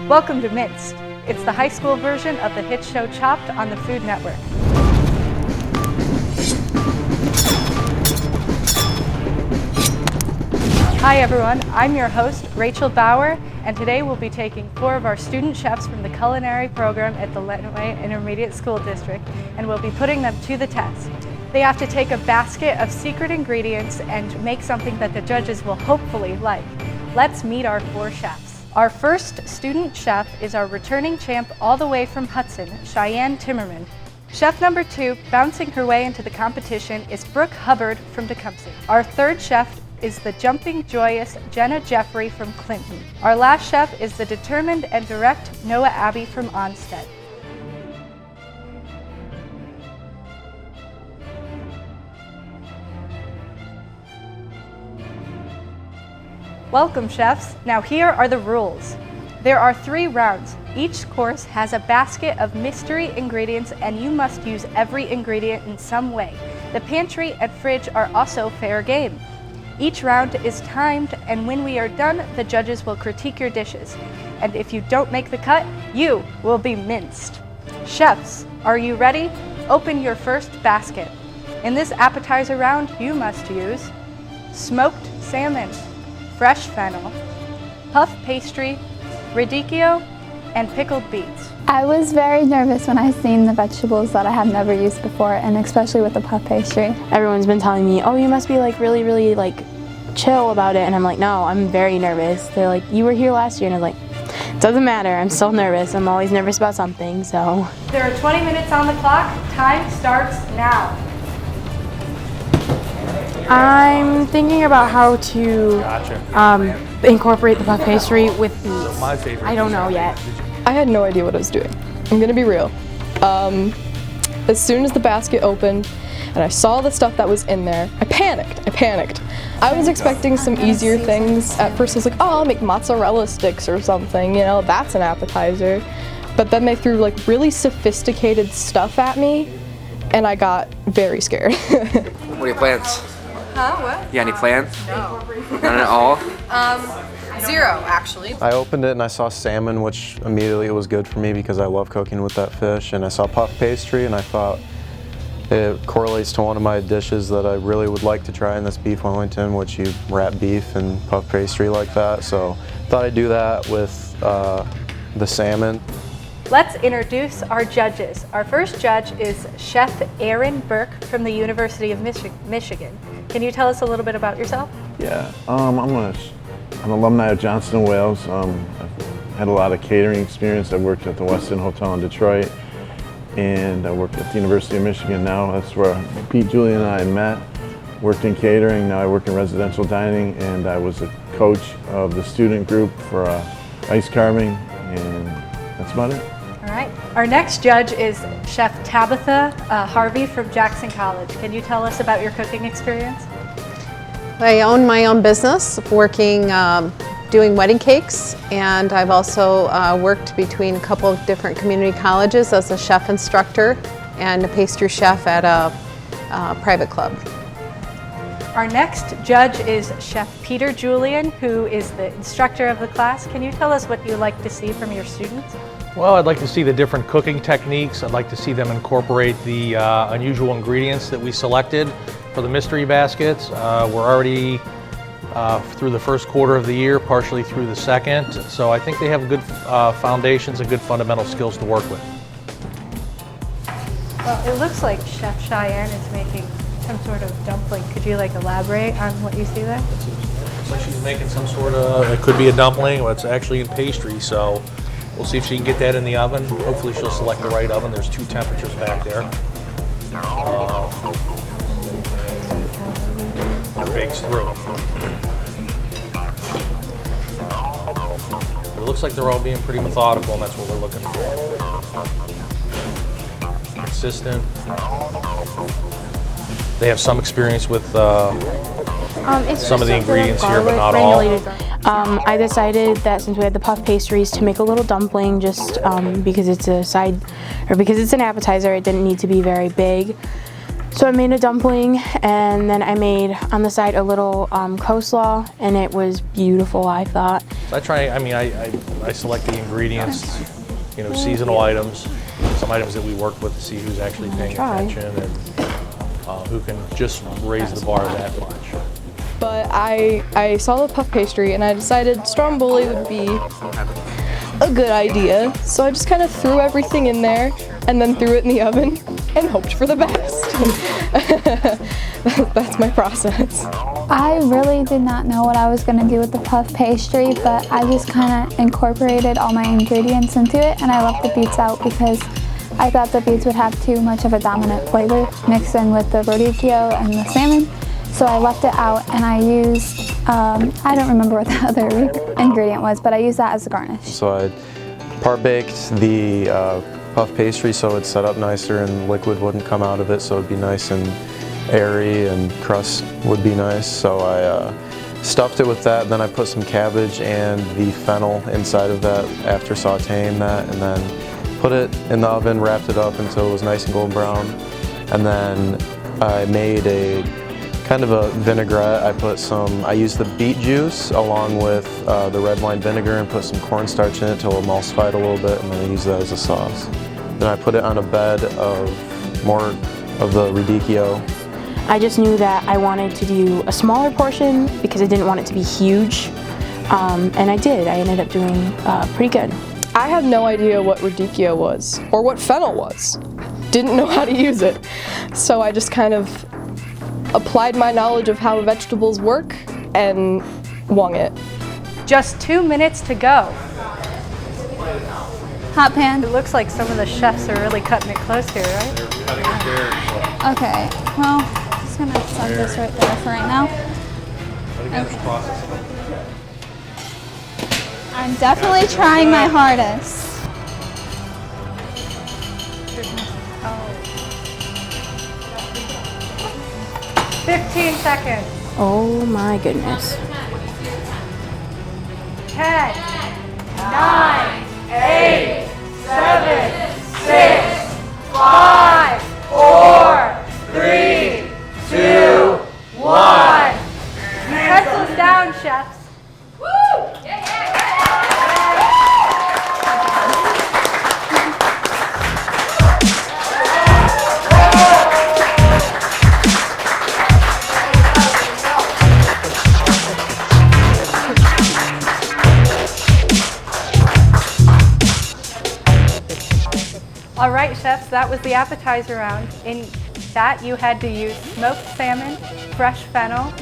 Welcome to Minced. It's the high school version of the hit show Chopped on the Food Network. Hi everyone, I'm your host, Rachel Bauer, and today we'll be taking 4 of our student chefs from the Culinary program at the Lenawee Intermediate School District, and we'll be putting them to the test. They have to take a basket of secret ingredients and make something that the judges will hopefully like. Let's meet our 4 chefs. Our first student chef is our returning champ all the way from Hudson, Cheyenne Timmerman. Chef number 2, bouncing her way into the competition, is Brooke Hubbard from Tecumseh. Our third chef is the jumping, joyous Jenna Jeffrey from Clinton. Our last chef is the determined and direct Noah Abbey from Onstead. Welcome, chefs. Now here are the rules. There are 3 rounds. Each course has a basket of mystery ingredients and you must use every ingredient in some way. The pantry and fridge are also fair game. Each round is timed, and when we are done, the judges will critique your dishes. And if you don't make the cut, you will be minced. Chefs, are you ready? Open your first basket. In this appetizer round, you must use smoked salmon, fresh fennel, puff pastry, radicchio, and pickled beets. I was very nervous when I seen the vegetables that I have never used before, and especially with the puff pastry. Everyone's been telling me, oh, you must be like really like chill about it, and I'm like, no, I'm very nervous. They're like, you were here last year, and I was like, it doesn't matter, I'm still nervous. I'm always nervous about something, so. There are 20 minutes on the clock. Time starts now. I'm thinking about how to incorporate the puff pastry with beets. I don't know yet. I had no idea what I was doing. I'm gonna be real. As soon as the basket opened and I saw the stuff that was in there, I panicked. I was expecting some easier things. At first I was like, oh, I'll make mozzarella sticks or something, you know, that's an appetizer. But then they threw like really sophisticated stuff at me and I got very scared. What are your plans? Huh? What? You got any plans? No. None at all? 0, actually. I opened it and I saw salmon, which immediately was good for me because I love cooking with that fish. And I saw puff pastry and I thought it correlates to one of my dishes that I really would like to try, and that's beef Wellington, which you wrap beef and puff pastry like that. So thought I'd do that with the salmon. Let's introduce our judges. Our first judge is Chef Aaron Burke from the University of Michigan. Can you tell us a little bit about yourself? Yeah, I'm an alumni of Johnson & Wales. I've had a lot of catering experience. I worked at the West End Hotel in Detroit, and I worked at the University of Michigan now. That's where Pete, Julian, and I met. Worked in catering, now I work in residential dining, and I was a coach of the student group for ice carving, and that's about it. All right. Our next judge is Chef Tabitha Harvey from Jackson College. Can you tell us about your cooking experience? I own my own business, working, doing wedding cakes, and I've also worked between a couple of different community colleges as a chef instructor and a pastry chef at a private club. Our next judge is Chef Peter Julian, who is the instructor of the class. Can you tell us what you like to see from your students? Well, I'd like to see the different cooking techniques. I'd like to see them incorporate the unusual ingredients that we selected for the mystery baskets. We're already through the first quarter of the year, partially through the second. So I think they have good foundations and good fundamental skills to work with. Well, it looks like Chef Cheyenne is making some sort of dumpling. Could you elaborate on what you see there? Looks like she's making some sort of, it could be a dumpling, but it's actually in pastry. So we'll see if she can get that in the oven. Hopefully she'll select the right oven. There's 2 temperatures back there. It bakes through. It looks like they're all being pretty methodical, and that's what we're looking for. Consistent. They have some experience with some of the ingredients here, but not all. I decided that since we had the puff pastries to make a little dumpling, just because it's an appetizer, it didn't need to be very big. So I made a dumpling, and then I made on the side a little coleslaw, and it was beautiful, I thought. So I select the ingredients, seasonal items, some items that we work with to see who's actually paying attention and who can just raise the bar that much. But I saw the puff pastry and I decided stromboli would be a good idea. So I just kind of threw everything in there and then threw it in the oven and hoped for the best. That's my process. I really did not know what I was going to do with the puff pastry, but I just kind of incorporated all my ingredients into it, and I left the beets out because I thought the beets would have too much of a dominant flavor mixed in with the radicchio and the salmon. So I left it out, and I used, I don't remember what the other ingredient was, but I used that as a garnish. So I part-baked the puff pastry so it'd set up nicer and liquid wouldn't come out of it, so it'd be nice and airy and crust would be nice. So I stuffed it with that, then I put some cabbage and the fennel inside of that after sauteing that, and then put it in the oven, wrapped it up until it was nice and golden brown, and then I made a kind of a vinaigrette. I used the beet juice along with the red wine vinegar and put some cornstarch in it till it emulsified a little bit, and then I used that as a sauce. Then I put it on a bed of more of the radicchio. I just knew that I wanted to do a smaller portion because I didn't want it to be huge, and I did. I ended up doing pretty good. I had no idea what radicchio was or what fennel was. Didn't know how to use it. So I just kind of applied my knowledge of how vegetables work and wung it. Just 2 minutes to go. Hot pan. It looks like some of the chefs are really cutting it close here, right? Okay, well, I'm just gonna set this right there for right now. I'm definitely trying my hardest. 15 seconds. Oh my goodness. 10, 9, 8, 7, 6, 5, 4, 3, 2, 1. Pencils down, chefs. Woo! All right, chefs, that was the appetizer round. In that, you had to use smoked salmon, fresh fennel,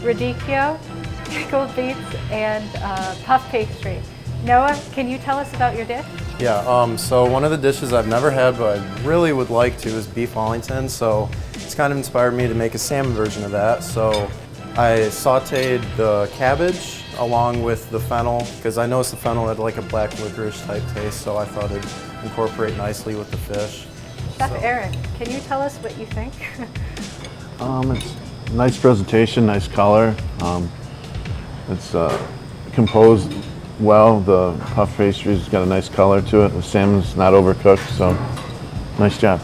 radicchio, pickled beets, and puff pastry. Noah, can you tell us about your dish? Yeah, so one of the dishes I've never had but I really would like to is beef Wellington, so it's kind of inspired me to make a salmon version of that. So I sauteed the cabbage along with the fennel, because I noticed the fennel had like a black licorice type taste, so I thought it'd incorporate nicely with the fish. Chef Eric, can you tell us what you think? It's a nice presentation, nice color. It's composed well. The puff pastry's got a nice color to it. The salmon's not overcooked, so nice job.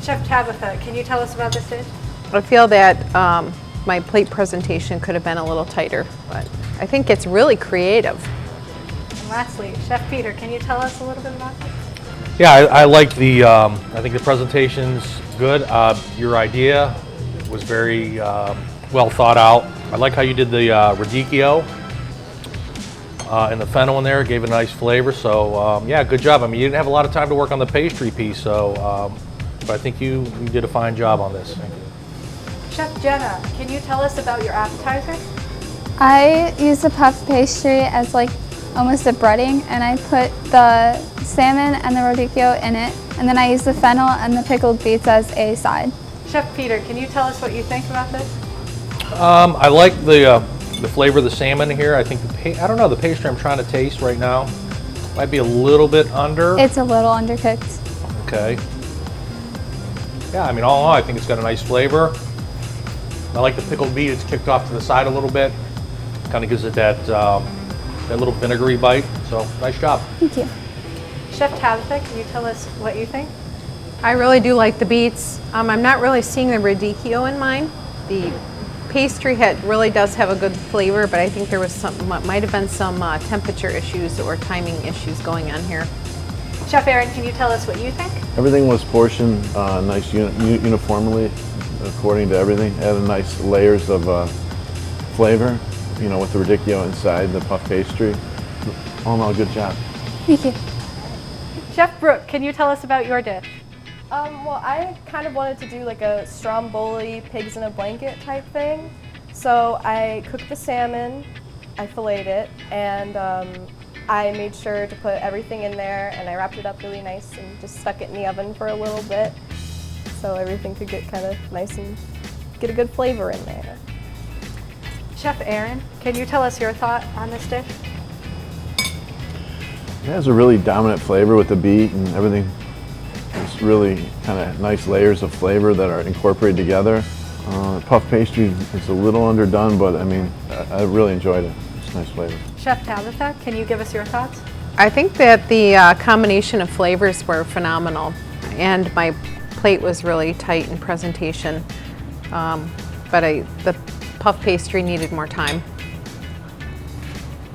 Chef Tabitha, can you tell us about this dish? I feel that my plate presentation could have been a little tighter, but I think it's really creative. And lastly, Chef Peter, can you tell us a little bit about this? Yeah, I like the, I think the presentation's good. Your idea was very well thought out. I like how you did the radicchio and the fennel in there, gave it a nice flavor. So yeah, good job. I mean, you didn't have a lot of time to work on the pastry piece, so but I think you did a fine job on this. Thank you. Chef Jenna, can you tell us about your appetizer? I used the puff pastry as like almost a breading, and I put the salmon and the radicchio in it, and then I used the fennel and the pickled beets as a side. Chef Peter, can you tell us what you think about this? I like the flavor of the salmon here. I think I don't know, the pastry I'm trying to taste right now might be a little bit under. It's a little undercooked. Okay. Yeah, I mean, all in all, I think it's got a nice flavor. I like the pickled beet. It's kicked off to the side a little bit. Kind of gives it that little vinegary bite. So nice job. Thank you. Chef Tabitha, can you tell us what you think? I really do like the beets. I'm not really seeing the radicchio in mine. The pastry really does have a good flavor, but I think there was might have been some temperature issues or timing issues going on here. Chef Aaron, can you tell us what you think? Everything was portioned nice uniformly according to everything. Added nice layers of flavor, you know, with the radicchio inside the puff pastry. All in all, good job. Thank you. Chef Brooke, can you tell us about your dish? Well, I kind of wanted to do like a stromboli, pigs in a blanket type thing. So I cooked the salmon, I filleted it, and I made sure to put everything in there, and I wrapped it up really nice and just stuck it in the oven for a little bit so everything could get kind of nice and get a good flavor in there. Chef Aaron, can you tell us your thought on this dish? It has a really dominant flavor with the beet and everything. It's really kind of nice layers of flavor that are incorporated together. Puff pastry is a little underdone, but I mean, I really enjoyed it. It's nice flavor. Chef Tabitha, can you give us your thoughts? I think that the combination of flavors were phenomenal, and my plate was really tight in presentation, but the puff pastry needed more time.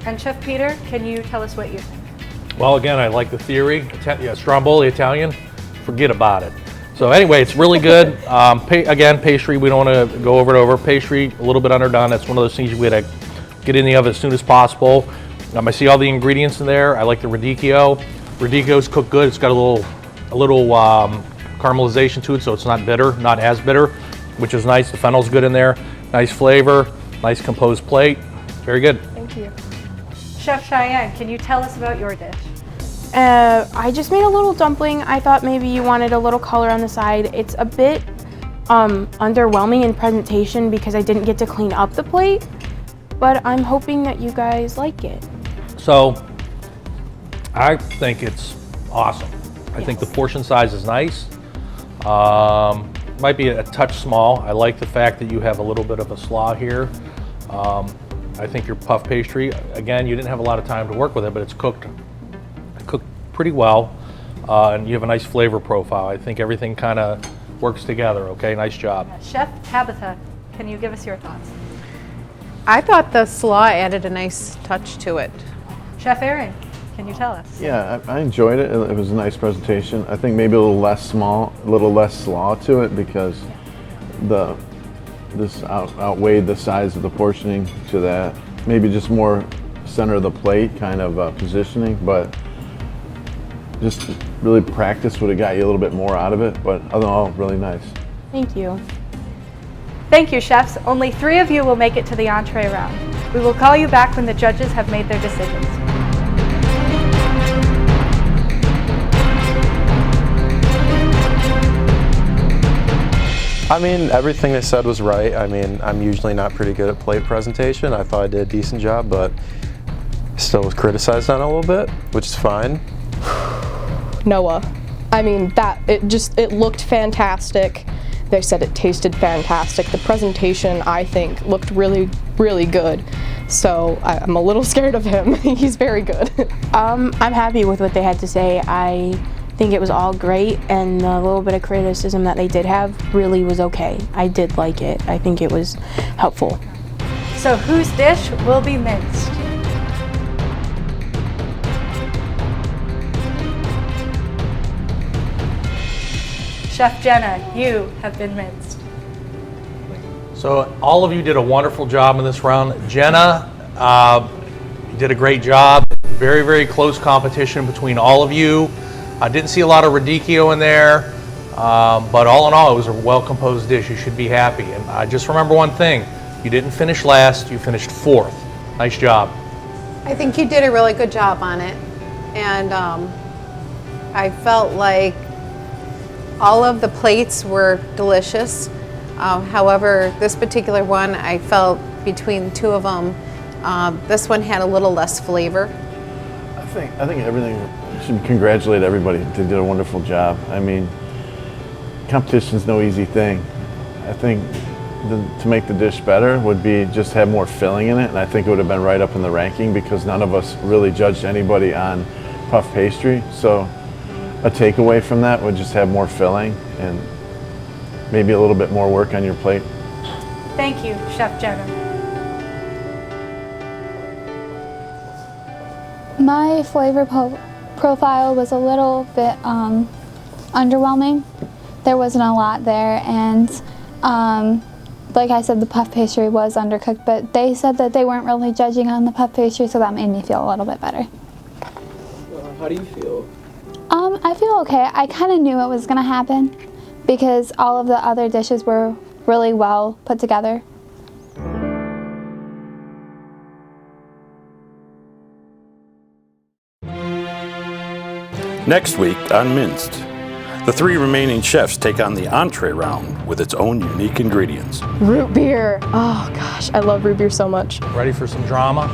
And Chef Peter, can you tell us what you think? Well, again, I like the theory. Stromboli, Italian, forget about it. So anyway, it's really good. Again, pastry, we don't want to go over and over. Pastry, a little bit underdone. That's one of those things we had to get in the oven as soon as possible. I see all the ingredients in there. I like the radicchio. Radicchio's cooked good. It's got a little caramelization to it, so it's not bitter, not as bitter, which is nice. The fennel's good in there. Nice flavor, nice composed plate. Very good. Thank you. Chef Cheyenne, can you tell us about your dish? I just made a little dumpling. I thought maybe you wanted a little color on the side. It's a bit underwhelming in presentation because I didn't get to clean up the plate, but I'm hoping that you guys like it. So I think it's awesome. I think the portion size is nice. Might be a touch small. I like the fact that you have a little bit of a slaw here. I think your puff pastry, again, you didn't have a lot of time to work with it, but it's cooked pretty well, and you have a nice flavor profile. I think everything kind of works together, okay? Nice job. Chef Tabitha, can you give us your thoughts? I thought the slaw added a nice touch to it. Chef Aaron, can you tell us? Yeah, I enjoyed it. It was a nice presentation. I think maybe a little less slaw to it because this outweighed the size of the portioning to that. Maybe just more center of the plate kind of positioning, but just really practice would have got you a little bit more out of it, but other than all, really nice. Thank you. Thank you, chefs. Only 3 of you will make it to the entree round. We will call you back when the judges have made their decisions. I mean, everything they said was right. I mean, I'm usually not pretty good at plate presentation. I thought I did a decent job, but still was criticized on it a little bit, which is fine. Noah, I mean, it looked fantastic. They said it tasted fantastic. The presentation, I think, looked really, really good. So I'm a little scared of him. He's very good. I'm happy with what they had to say. I think it was all great, and the little bit of criticism that they did have really was okay. I did like it. I think it was helpful. So whose dish will be minced? Chef Jenna, you have been minced. So all of you did a wonderful job in this round. Jenna, you did a great job. Very, very close competition between all of you. I didn't see a lot of radicchio in there, but all in all, it was a well-composed dish. You should be happy. And just remember one thing, you didn't finish last, you finished 4th. Nice job. I think you did a really good job on it, and I felt like all of the plates were delicious. However, this particular one, I felt between 2 of them, this one had a little less flavor. I think everything, should congratulate everybody. They did a wonderful job. I mean, competition's no easy thing. I think to make the dish better would be just have more filling in it, and I think it would have been right up in the ranking because none of us really judged anybody on puff pastry. So a takeaway from that would just have more filling and maybe a little bit more work on your plate. Thank you, Chef Jenna. My flavor profile was a little bit underwhelming. There wasn't a lot there, and like I said, the puff pastry was undercooked, but they said that they weren't really judging on the puff pastry, so that made me feel a little bit better. How do you feel? I feel okay. I kind of knew it was going to happen because all of the other dishes were really well put together. Next week on Minced, the 3 remaining chefs take on the entree round with its own unique ingredients. Root beer. Oh gosh, I love root beer so much. Ready for some drama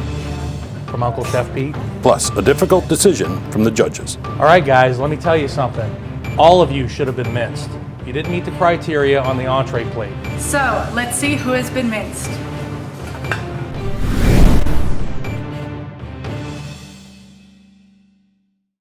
from Uncle Chef Pete? Plus, a difficult decision from the judges. All right, guys, let me tell you something. All of you should have been minced. You didn't meet the criteria on the entree plate. So, let's see who has been minced.